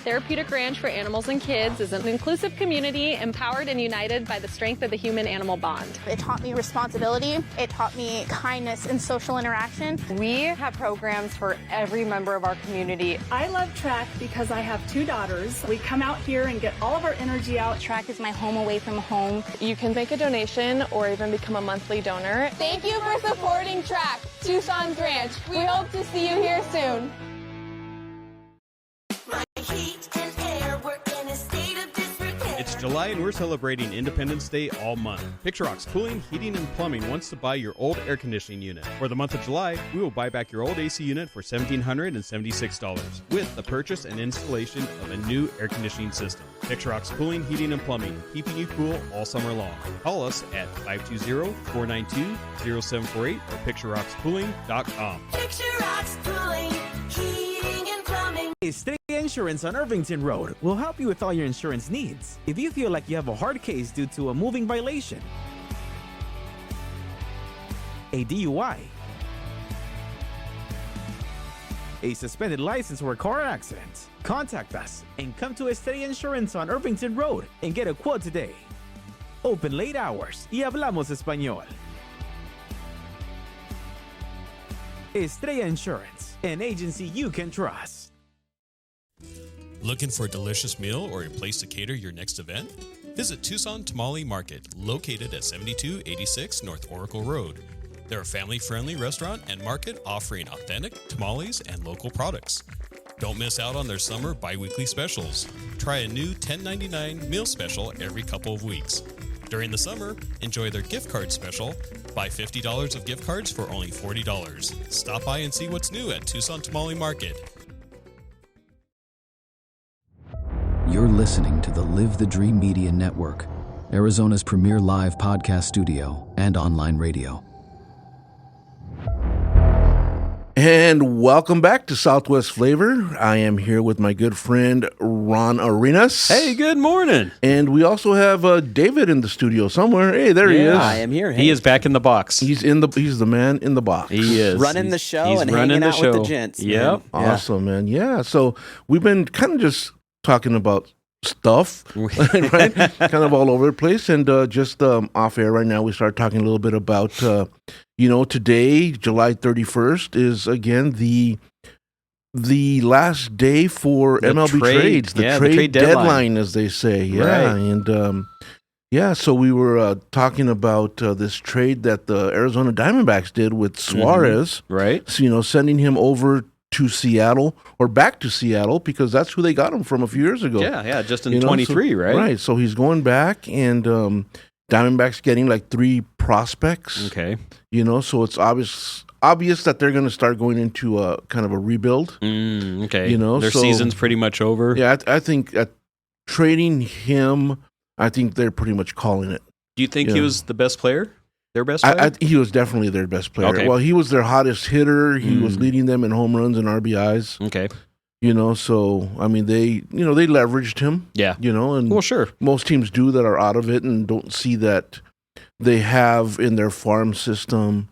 Therapeutic Ranch for Animals and Kids is an inclusive community empowered and united by the strength of the human-animal bond. It taught me responsibility. It taught me kindness and social interaction. We have programs for every member of our community. I love track because I have 2 daughters. We come out here and get all of our energy out. Track is my home away from home. You can make a donation or even become a monthly donor. Thank you for supporting Track, Tucson's Ranch. We hope to see you here soon. It's July and we're celebrating Independence Day all month. Picture Rocks Cooling, Heating, and Plumbing wants to buy your old air conditioning unit. For the month of July, we will buy back your old AC unit for $1,776 with the purchase and installation of a new air conditioning system. Picture Rocks Cooling, Heating, and Plumbing, keeping you cool all summer long. Call us at 520-492-0748 or picturerockspooling.com. Picture Rocks Cooling, Heating, and Plumbing. State Insurance on Irvington Road will help you with all your insurance needs. If you feel like you have a hard case due to a moving violation, a DUI, a suspended license or car accident, contact us and come to Estrella Insurance on Irvington Road and get a quote today. Open late hours y hablamos español. Estrella Insurance, an agency you can trust. Looking for a delicious meal or a place to cater your next event? Visit Tucson Tamale Market, located at 7286 North Oracle Road. They're a family-friendly restaurant and market offering authentic tamales and local products. Don't miss out on their summer bi-weekly specials. Try a new $10.99 meal special every couple of weeks. During the summer, enjoy their gift card special. Buy $50 of gift cards for only $40. Stop by and see what's new at Tucson Tamale Market. You're listening to the Live the Dream Media Network, Arizona's premier live podcast studio and online radio. And welcome back to Southwest Flavor. I am here with my good friend Ron Arenas. Hey, good morning. And we also have David in the studio somewhere. Hey, there he is. I am here. He is back in the box. He's the man in the box. He is running the show and hanging out with the gents. Yep. Awesome, man. Yeah. So we've been kind of just talking about stuff, right? Kind of all over the place. And just off air right now, we start talking a little bit about, today, July 31st, is again the last day for MLB trades, the trade deadline, as they say. Yeah. Right. And so we were talking about this trade that the Arizona Diamondbacks did with Suarez. Right. So, sending him over to Seattle or back to Seattle because that's who they got him from a few years ago. Yeah, just in 23, right? Right. So he's going back, and Diamondbacks getting like 3 prospects. Okay. So it's obvious that they're going to start going into a kind of a rebuild. Okay. Their season's pretty much over. Yeah, I think trading him, I think they're pretty much calling it. Do you think he was the best player? Their best player? He was definitely their best player. Okay. Well, he was their hottest hitter. He was leading them in home runs and RBIs. Okay. So I mean, they leveraged him. Yeah. And well, sure. Most teams do that are out of it and don't see that they have in their farm system,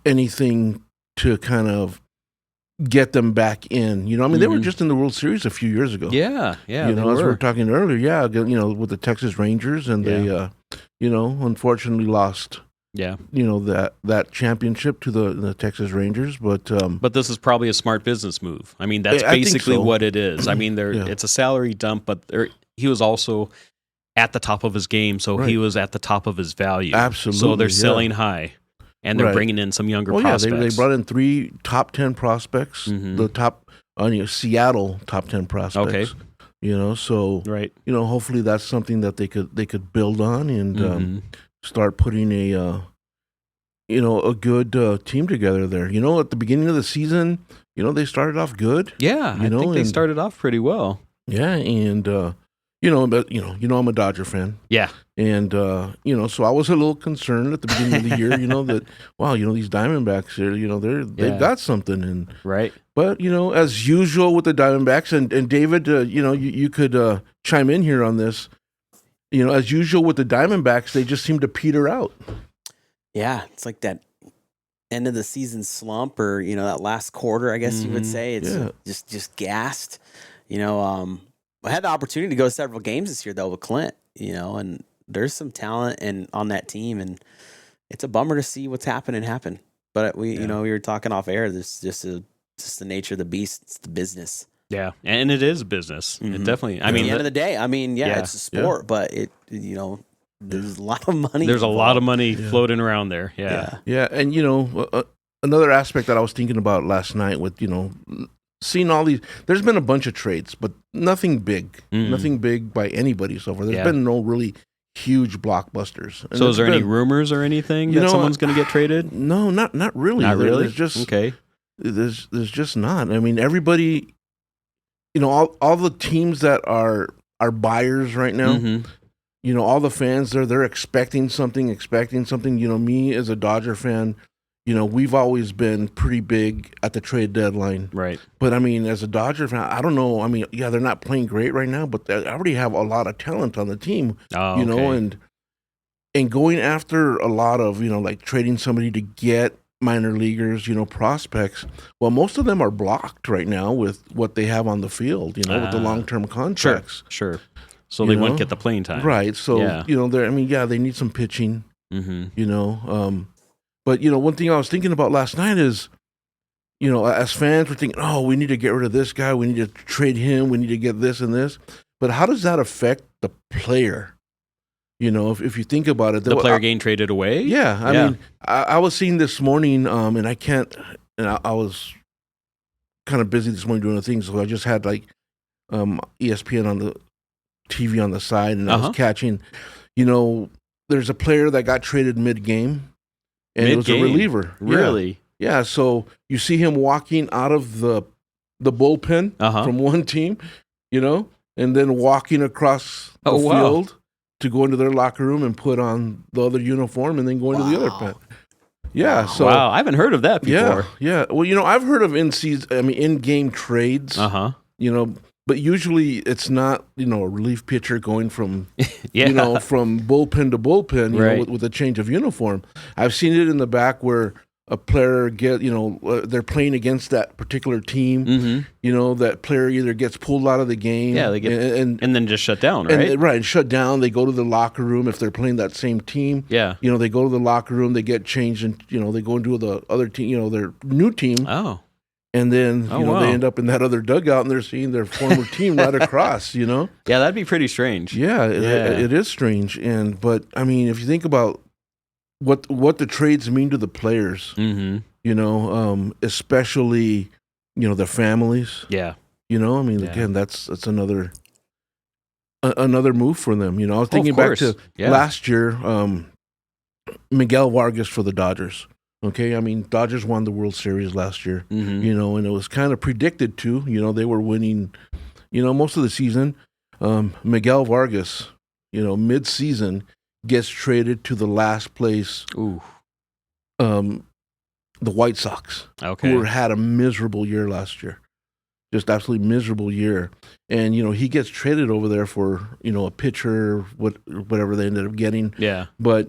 anything to kind of get them back in. They were just in the World Series a few years ago. Yeah. As we were talking earlier, with the Texas Rangers, and they unfortunately lost. Yeah. That championship to the Texas Rangers, but this is probably a smart business move. I mean, that's basically what it is. I mean, it's a salary dump, but he was also at the top of his game, so he was at the top of his value. Absolutely. So they're selling high, and they're bringing in some younger prospects. Yeah, they brought in 3 top 10 prospects, the top Seattle top 10 prospects. Okay. So hopefully that's something that they could build on and start putting a good team together there. At the beginning of the season, they started off good. Yeah, I think they started off pretty well. Yeah, and but I'm a Dodger fan. Yeah, and so I was a little concerned at the beginning of the year. That these Diamondbacks here, they've got something, and right. But as usual with the Diamondbacks, and David, you could chime in here on this. As usual with the Diamondbacks, they just seem to peter out. Yeah, it's like that end of the season slump, or that last quarter, I guess you would say. It's just gassed. I had the opportunity to go to several games this year though with Clint. And there's some talent on that team, and it's a bummer to see what's happen. But we were talking off air. This just the nature of the beast. It's the business. Yeah, and it is business. It definitely. At the end of the day, it's a sport, but there's a lot of money. There's a lot of money floating around there. Yeah, and another aspect that I was thinking about last night with seeing all these. There's been a bunch of trades, but nothing big. Nothing big by anybody so far. There's been no really huge blockbusters. And so, is there any rumors or anything that someone's going to get traded? No, not really. Not really. There's just okay. There's just not. I mean, everybody. All the teams that are buyers right now, all the fans they're expecting something. Me as a Dodger fan, we've always been pretty big at the trade deadline. Right. But I mean, as a Dodger fan, I don't know. I mean, they're not playing great right now, but they already have a lot of talent on the team. Oh, okay. And and going after a lot of, like trading somebody to get minor leaguers, prospects. Well, most of them are blocked right now with what they have on the field, with the long-term contracts. Sure. So they won't get the playing time. Right. So, Yeah. they need some pitching, Mm-hmm. But, one thing I was thinking about last night is, as fans, we're thinking, oh, we need to get rid of this guy. We need to trade him. We need to get this and this. But how does that affect the player? If you think about it. The player getting traded away? Yeah. I mean, I was seeing this morning, and I can't, and I was kind of busy this morning doing other things, so I just had like ESPN on the TV on the side, and I was catching, there's a player that got traded mid-game, and it was a reliever. Really? Yeah, so you see him walking out of the bullpen from one team, and then walking across the field to go into their locker room and put on the other uniform and then go into the other pen. Yeah, so I haven't heard of that before. Yeah. Well, I've heard of in-game trades. But usually it's not, a relief pitcher going from, from bullpen to bullpen, with a change of uniform. I've seen it in the back where a player they're playing against that particular team. That player either gets pulled out of the game, they get and then just shut down, right? And shut down. They go to the locker room if they're playing that same team. Yeah, they go to the locker room. They get changed, and they go into the other team. Their new team. Oh. And then, they end up in that other dugout and they're seeing their former team right across, Yeah, that'd be pretty strange. Yeah, it is strange. But, I mean, if you think about what the trades mean to the players, especially, their families. Yeah. Again, that's another move for them. I was thinking back to last year, Miguel Vargas for the Dodgers. Okay, Dodgers won the World Series last year, and it was kind of predicted to. They were winning, most of the season. Miguel Vargas, mid-season, gets traded to the last place. Ooh. The White Sox, who had a miserable year last year, just absolutely miserable year. And he gets traded over there for a pitcher, whatever they ended up getting. Yeah, but.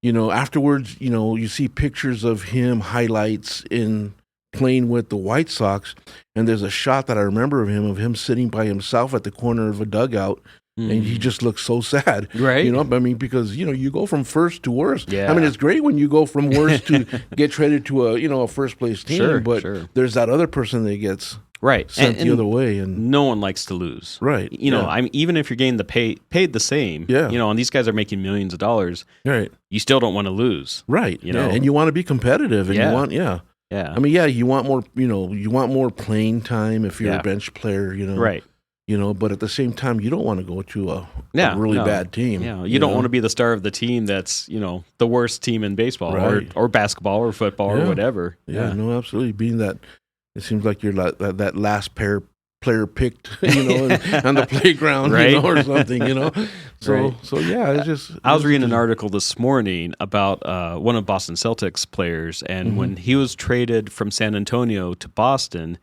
Afterwards, you see pictures of him, highlights in playing with the White Sox, and there's a shot that I remember of him sitting by himself at the corner of a dugout, and he just looks so sad. Right. Because, you go from first to worst. Yeah. It's great when you go from worst to get traded to a first-place team, but there's that other person that gets sent the other way. And no one likes to lose. Right. Even if you're getting paid the same, and these guys are making millions of dollars, right? You still don't want to lose. Right. And you want to be competitive, and you want, you want more, you want more playing time if you're a bench player, Right. But at the same time, you don't want to go to a really bad team. Yeah, you don't want to be the star of the team that's, the worst team in baseball or basketball or football or whatever. Yeah, no, absolutely. Being that, it seems like you're that last player picked, on the playground, right? Or something, So, it's just. I was reading an article this morning about one of Boston Celtics players, and when he was traded from San Antonio to Boston,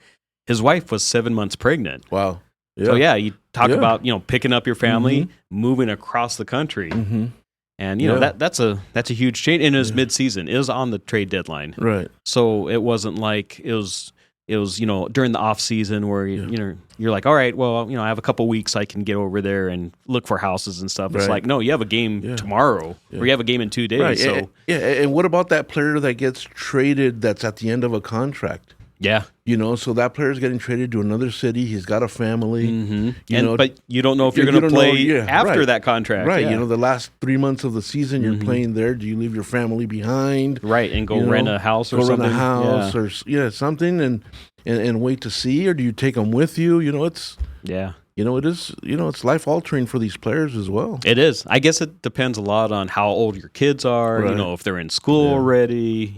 his wife was 7 months pregnant. Wow. Yeah. So you talk about picking up your family, moving across the country, and that's a huge change. And it was mid-season; it was on the trade deadline, right? So it wasn't like it was during the off season where you're like, all right, well, I have a couple weeks I can get over there and look for houses and stuff. It's like, no, you have a game tomorrow, or you have a game in 2 days. Right. So and what about that player that gets traded that's at the end of a contract? Yeah. So that player's getting traded to another city. He's got a family. But you don't know if you're going to play after that contract. Right. Yeah. The last 3 months of the season you're playing there. Do you leave your family behind? Right. And go rent a house or something. Rent a house or something and wait to see, or do you take them with you? It's it is. It's life altering for these players as well. It is. I guess it depends a lot on how old your kids are. Right. If they're in school already.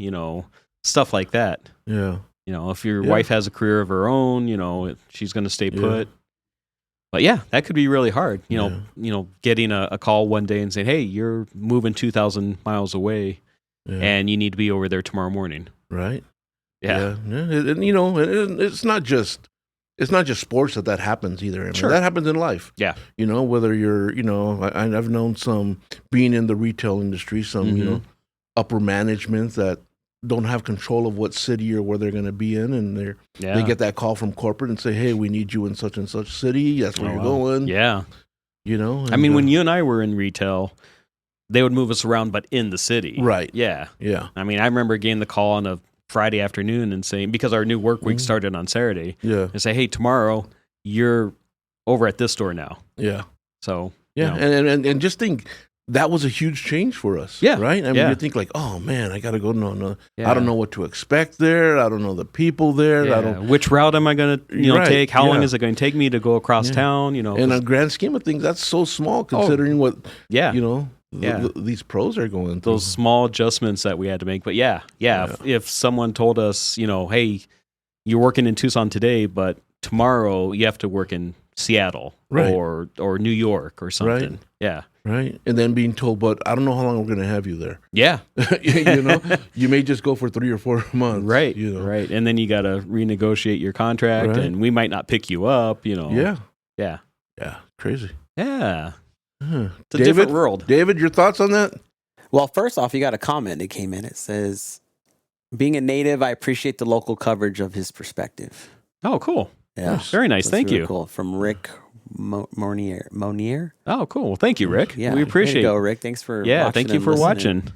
Stuff like that. Yeah. If your wife has a career of her own, she's going to stay put. But that could be really hard. Getting a call one day and saying, "Hey, you're moving 2,000 miles away, and you need to be over there tomorrow morning." Right. Yeah. And it's not just it's not just sports that happens either. I mean, Sure. that happens in life. Yeah. You know, whether you're, you know, I've known some being in the retail industry, some, you know, upper management that don't have control of what city or where they're going to be in, and they get that call from corporate and say, "Hey, we need you in such and such city. That's where you're going." Yeah. You know, I mean, when you and I were in retail, they would move us around, but in the city. Right. Yeah. Yeah. I mean, I remember getting the call on a Friday afternoon and saying, because our new work week started on Saturday, and say, "Hey, tomorrow you're over at this store now." Yeah. So, yeah. you know. And just think, that was a huge change for us. Yeah. Right? I mean, you think like, oh, man, I got to go. No. Yeah. I don't know what to expect there. I don't know the people there. Yeah. I don't. Which route am I going to take? How long Yeah. is it going to take me to go across town? You know, in a grand scheme of things, that's so small considering what, you know, these pros are going through. Those small adjustments that we had to make. But if someone told us, you know, hey, you're working in Tucson today, but tomorrow you have to work in Seattle or New York or something. Right. Yeah. Right. And then being told, but I don't know how long we're going to have you there. Yeah. You know, you may just go for 3 or 4 months. Right. You know? Right. And then you got to renegotiate your contract, Right. and we might not pick you up, you know. Yeah. Yeah. Yeah. Crazy. Yeah. It's a David, different world. David, your thoughts on that? Well, first off, you got a comment that came in. It says, "Being a native, I appreciate the local coverage of his perspective." Oh, cool. Yeah. Very nice. That's Thank really you. Cool. From Rick Monier. Oh, cool. Well, thank you, Rick. Yeah. We appreciate Way to it. go, Rick. Thanks for Yeah, watching thank you and for listening. watching.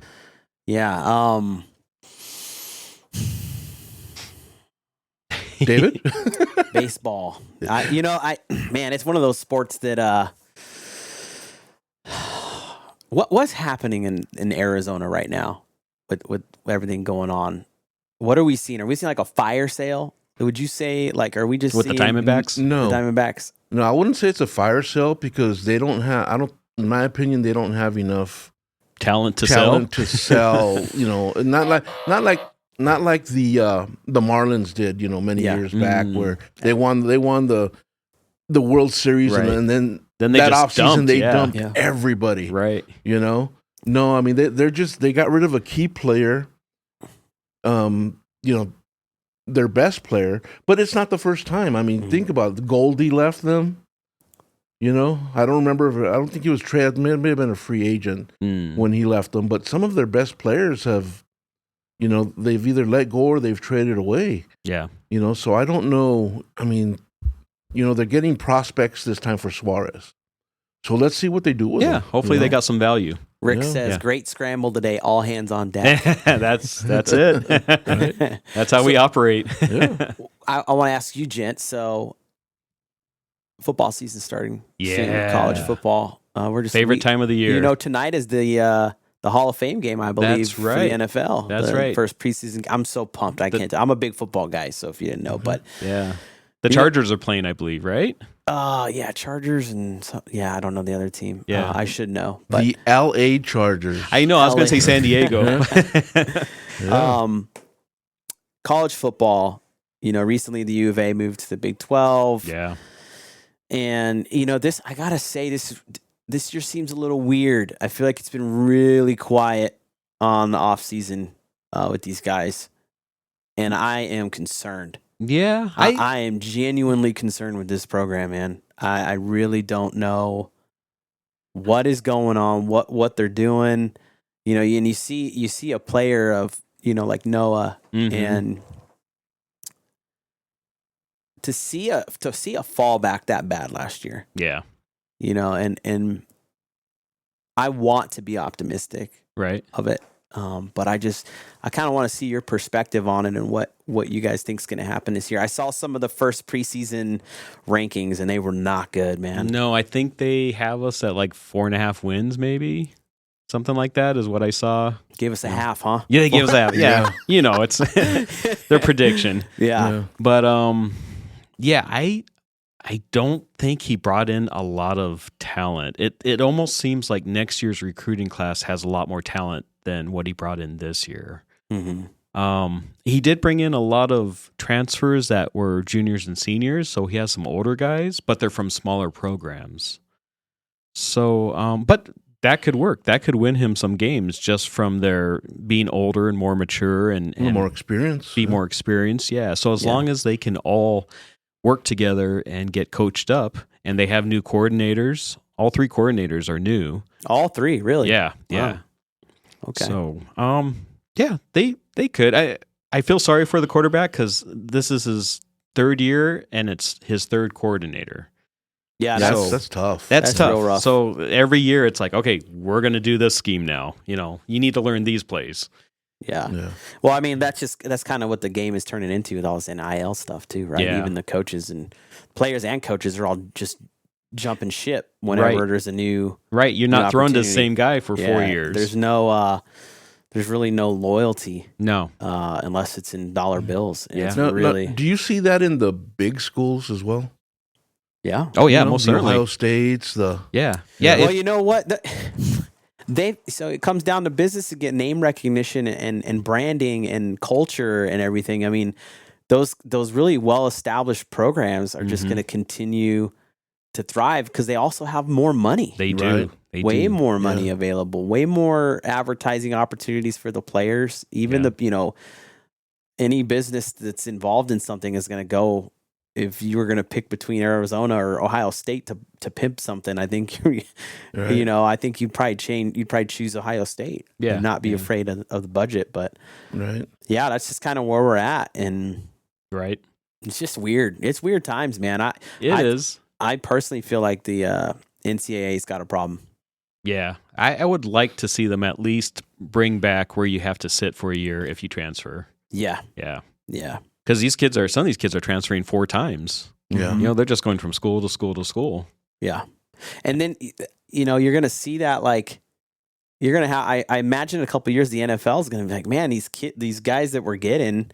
Yeah. David? Baseball. Man, it's one of those sports that what's happening in Arizona right now with everything going on? What are we seeing? Are we seeing like a fire sale? Would you say, like, are we just With the seeing Diamondbacks? No. The Diamondbacks. No, I wouldn't say it's a fire sale because they don't have, in my opinion, they don't have enough talent to sell. You know, not like the Marlins did, you know, many years back where they won the World Series and then they that just offseason they dumped, dumped everybody. Right. You know? No, I mean they got rid of a key player. You know, their best player, but it's not the first time. I mean, think about it. Goldie left them. You know, I don't think he was traded. May have been a free agent when he left them. But some of their best players have, you know, they've either let go or they've traded away. Yeah. You know, so I don't know. I mean, you know, they're getting prospects this time for Suarez. So let's see what they do with them. Hopefully they got some value. Rick says, "Great scramble today. All hands on deck." That's it. Right. That's how we operate. I want to ask you, gents. So, football season starting. soon, Yeah. college football. We're just Favorite time of the year. You know, tonight is the Hall of Fame game, I believe, That's right. for the NFL. That's the right. First preseason. I'm so pumped. I'm a big football guy, so if you didn't know, but the Chargers are playing, I believe, right? yeah, Chargers and I don't know the other team. Yeah. I should know. But The L.A. Chargers. I know. I was going to say San Diego. College football. You know, recently the U of A moved to the Big 12. Yeah. And you know, I gotta say, this year seems a little weird. I feel like it's been really quiet on the off season with these guys, and I am concerned. Yeah, I am genuinely concerned with this program, man. I really don't know what is going on, what they're doing. You know, and you see a player of, you know, like Noah, and to see a fallback that bad last year. Yeah. You know, and I want to be optimistic of it. But I kind of want to see your perspective on it and what you guys think is going to happen this year. I saw some of the first preseason rankings and they were not good, man. No, I think they have us at like 4.5 wins, maybe. Something like that is what I saw. Gave us a half, huh? Yeah, they gave us a half. Yeah. You know, it's their prediction. Yeah. But I don't think he brought in a lot of talent. It almost seems like next year's recruiting class has a lot more talent than what he brought in this year. He did bring in a lot of transfers that were juniors and seniors, so he has some older guys, but they're from smaller programs. So, but that could work. That could win him some games just from their being older and more mature and more experience. Be more experienced, yeah. So as long as they can all work together and get coached up. And they have new coordinators. All 3 coordinators are new. All 3, really? Yeah, yeah. Wow. Okay. So, yeah, they could. I feel sorry for the quarterback because this is his 3rd year and it's his 3rd coordinator. Yeah, that's tough. That's tough. real rough. So every year it's like, okay, we're going to do this scheme now. You need to learn these plays. Yeah. Well, I mean, that's kind of what the game is turning into with all this NIL stuff too, right? Yeah. Even the coaches and players and coaches are all just jumping ship whenever there's a new Right. You're not thrown to the opportunity. same guy for 4 years. There's really no loyalty. No. Unless it's in dollar bills. And it's Now, really. do you see that in the big schools as well? Yeah. Oh yeah, You know, most the certainly. Ohio States, Yeah. Well, you know what? So it comes down to business to get name recognition and branding and culture and everything. I mean, those really well established programs are just going to continue to thrive because they also have more money. They do. Right. They way do. more money available, way more advertising opportunities for the players. Even any business that's involved in something is going to go. If you were going to pick between Arizona or Ohio State to pimp something, I think I think you'd probably choose Ohio State. Yeah. And not be afraid of the budget. But yeah, that's just kind of where we're at, and it's just weird. It's weird times, man. It is. I personally feel like the NCAA's got a problem. Yeah. I would like to see them at least bring back where you have to sit for a year if you transfer. Yeah. Yeah. Yeah. Because some of these kids are transferring 4 times. Yeah. They're just going from school to school to school. Yeah. And then, you're going to see that, like, you're going to have, I imagine in a couple of years, the NFL is going to be like, man, these guys that we're getting,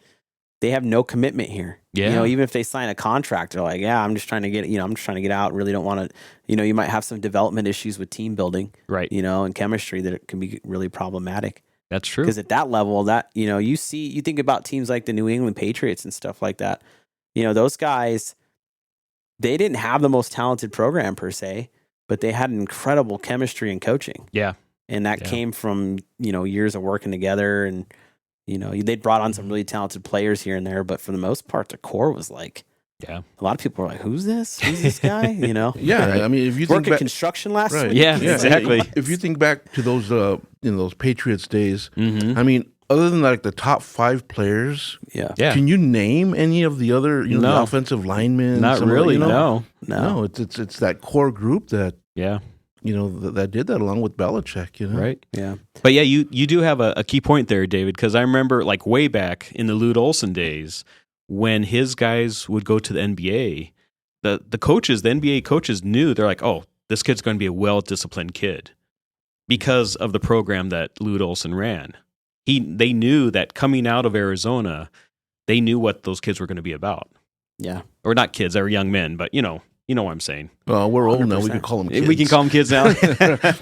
they have no commitment here. Yeah. Even if they sign a contract, they're like, yeah, I'm just trying to get out. Really don't want to, you might have some development issues with team building, right? And chemistry that it can be really problematic. That's true. Because at that level, you think about teams like the New England Patriots and stuff like that. Those guys, they didn't have the most talented program per se, but they had an incredible chemistry and coaching. Yeah. And that came from, years of working together, and, they brought on some really talented players here and there, but for the most part, the core was like, a lot of people were like, who's this guy? Yeah. I mean, if you work think at construction last week. Yeah, exactly. If you think back to those, those Patriots days, I mean, other than like the top 5 players, can you name any of the other, the offensive linemen? Not really. No. It's that core group that, that did that along with Belichick, Right. Yeah. But yeah, you do have a key point there, David, because I remember like way back in the Lute Olson days when his guys would go to the NBA, the NBA coaches knew, they're like, oh, this kid's going to be a well-disciplined kid because of the program that Lute Olson ran. They knew that coming out of Arizona, they knew what those kids were going to be about. Yeah. Or not kids, they were young men, but you know what I'm saying. Well, we're old now. We can call them kids. We can call them kids now.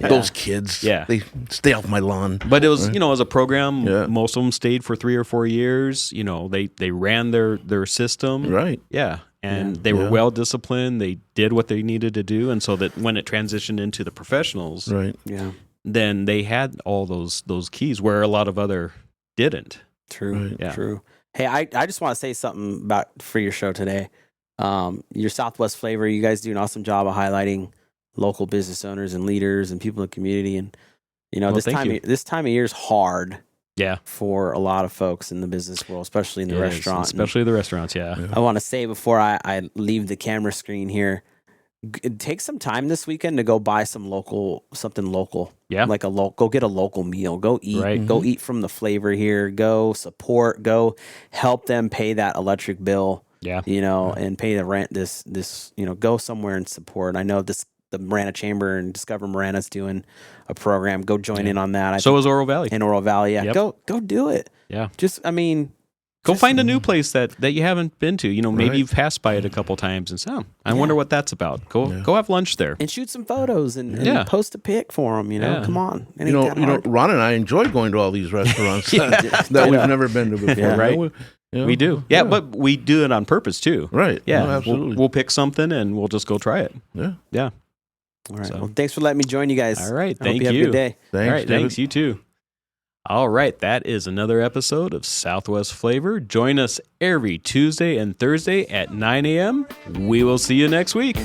Those kids. Yeah. They stay off my lawn. But it was, as a program, most of them stayed for 3 or 4 years. They ran their system. Right. Yeah. And they were well disciplined. They did what they needed to do. And so that when it transitioned into the professionals, right. Yeah. Then they had all those keys where a lot of other didn't. True. Right. Yeah. True. Hey, I just want to say something for your show today. Your Southwest flavor, you guys do an awesome job of highlighting local business owners and leaders and people in the community. And this time of year is hard. Yeah. For a lot of folks in the business world, especially in the restaurant. Especially the restaurants, yeah. I want to say before I leave the camera screen here, take some time this weekend to go buy something local. Yeah. Like go get a local meal. Go eat. Right. Go eat from the flavor here. Go support. Go help them pay that electric bill. Yeah. And pay the rent. Go somewhere and support. I know the Marana Chamber and Discover Marana's doing a program. Go join in on that. So is Oro Valley. In Oro Valley, yeah. Yep. Go do it. Yeah. Go find a new place that you haven't been to. Maybe Right. you've passed by it a couple times and said, I wonder what that's about. Go have lunch there. And shoot some photos and post a pic for them. Yeah. Come on. It ain't that hard. Ron and I enjoy going to all these restaurants that we've never been to before. Yeah, right. We do. Yeah, Yeah. but we do it on purpose too. Right. Yeah. No, absolutely. We'll pick something and we'll just go try it. Yeah. Yeah. All right. So- Well, thanks for letting me join you guys. All right. I hope Thank you have a good day. Thanks, All right. David. Thanks. You too. All right, that is another episode of Southwest Flavor. Join us every Tuesday and Thursday at 9 a.m. We will see you next week.